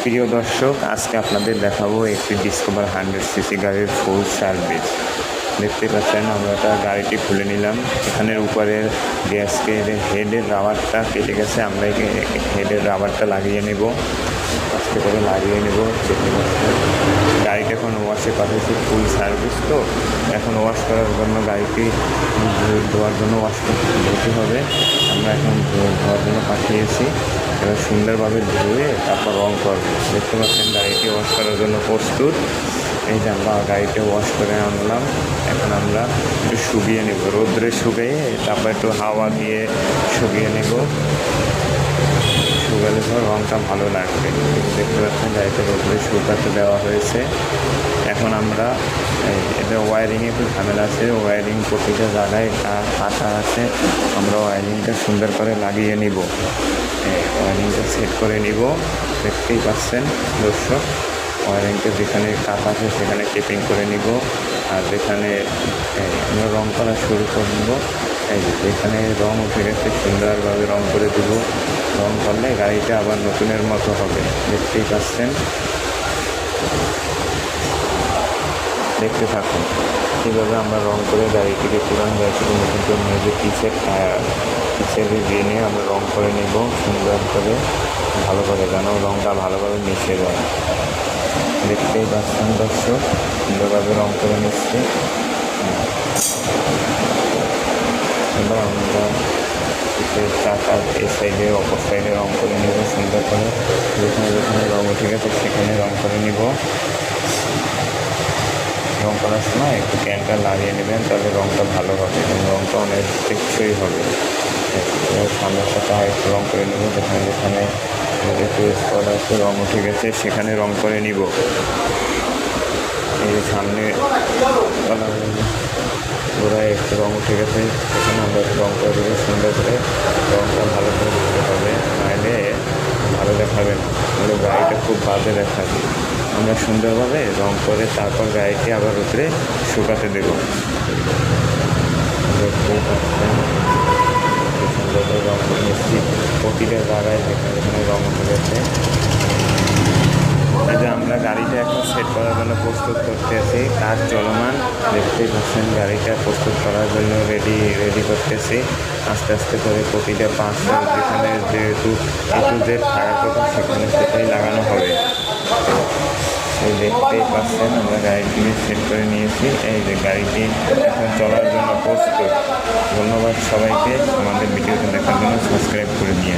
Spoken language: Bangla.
প্রিয় দর্শক, আজকে আপনাদের দেখাবো একটি ডিসকভার 100 সিসি গাড়ির ফুল সার্ভিস। দেখতে পাচ্ছেন আমরা গাড়িটি খুলে নিলাম। এখানের উপরের গ্যাসকের হেডের রাবারটা কেটে গেছে, আমরা হেডের রাবারটা লাগিয়ে নেব, আস্তে করে লাগিয়ে নেব। দেখতে পাচ্ছেন গাড়িটা এখন ওয়াশে পাঠিয়েছি, ফুল সার্ভিস তো এখন ওয়াশ করার জন্য গাড়িটি ধোয়ার জন্য ওয়াশ ধুতে হবে। আমরা এখন ধোয়ার জন্য পাঠিয়েছি, এবার সুন্দরভাবে ধুয়ে তারপর রং করবো। দেখতে পাচ্ছেন গাড়িটি ওয়াশ করার জন্য প্রস্তুত। এই যে আমরা গাড়িটা ওয়াশ করে আনলাম, এখন আমরা একটু শুকিয়ে নেব, রোদ্রে শুকিয়ে তারপর একটু হাওয়া দিয়ে শুকিয়ে নেব। শুকালে পর রঙটা ভালো লাগবে। দেখতে পাচ্ছেন গাড়িতে রোদ্রে শুকাতে দেওয়া হয়েছে। এখন আমরা এটা ওয়ারিংয়ে একটু ঝামেলা আছে, ওয়ারিং প্রতিটা জায়গায় কাটা আছে, আমরা ওয়ারিংটা সুন্দর করে লাগিয়ে নিব, ওয়ারিংটা সেট করে নিব। দেখতেই পাচ্ছেন দর্শক, ওয়ারিংটা যেখানে কাটা আছে সেখানে টেপিং করে নিব, আর যেখানে আমরা রং করা শুরু করব, যেখানে রং উঠে গেছে সুন্দরভাবে রং করে দেব। রং করলে গাড়িটা আবার নতুনের মতো হবে। দেখতেই পাচ্ছেন, দেখতে থাকুন কীভাবে আমরা রং করে গাড়িটিকে পুরানো গাড়িটিকে নতুন করে নিয়ে যে পিছের টায়ার পিছের দিয়ে নিয়ে আমরা রং করে নেব সুন্দর করে, ভালো করে যেন রংটা ভালোভাবে মিশে যায়। দেখতেই পাচ্ছেন দর্শক, সুন্দরভাবে রং করে নিচ্ছি। এবার আমরা পিছের চাকার এই সাইডে অপর সাইডে রং করে নেব সুন্দর করে, যেখানে যেখানে রং উঠে গেছে সেখানে রং করে নিব। রং করার সময় একটু ক্যানটা লাগিয়ে নেবেন, তাহলে রংটা ভালো হবে এবং রংটা অনেক টেকসই হবে। সামনের সাথে একটু রং করে নেব, যেখানে যেখানে একটু স্পট আছে রং উঠে গেছে সেখানে রং করে নিব। এই সামনে গোড়ায় একটু রং উঠে গেছে সেখানে আমরা একটু রং করে দেবো সুন্দর করে, রংটা ভালো করে দিতে হবে, নাহলে ভালো দেখাবে না, তাহলে গাড়িটা খুব বাজে দেখাবে। আমরা সুন্দরভাবে রং করে তারপর গাড়িটি আবার রোদ্রে শুকাতে দেব। দেখতেই পাচ্ছেন সুন্দরভাবে রং করে নিচ্ছি প্রতিটা জায়গায় যেখানে যেখানে রং উঠে গেছে। যে আমরা গাড়িটা এখন সেট করার জন্য প্রস্তুত করতেছি, কাজ চলমান। দেখতেই পাচ্ছেন গাড়িটা প্রস্তুত করার জন্য রেডি করতেছি আস্তে আস্তে করে। প্রতিটা পাঁচ যেখানে যেহেতু একটু যে থাকার কথা সেখানে সেটাই লাগানো হবে। এই দেখতেই পাচ্ছেন আমরা গাড়িটিকে সেট করে নিয়েছি, এই যে গাড়িটি এখন চলার জন্য প্রস্তুত। ধন্যবাদ সবাইকে আমাদের ভিডিওটা দেখার জন্য, সাবস্ক্রাইব করে নিয়ে।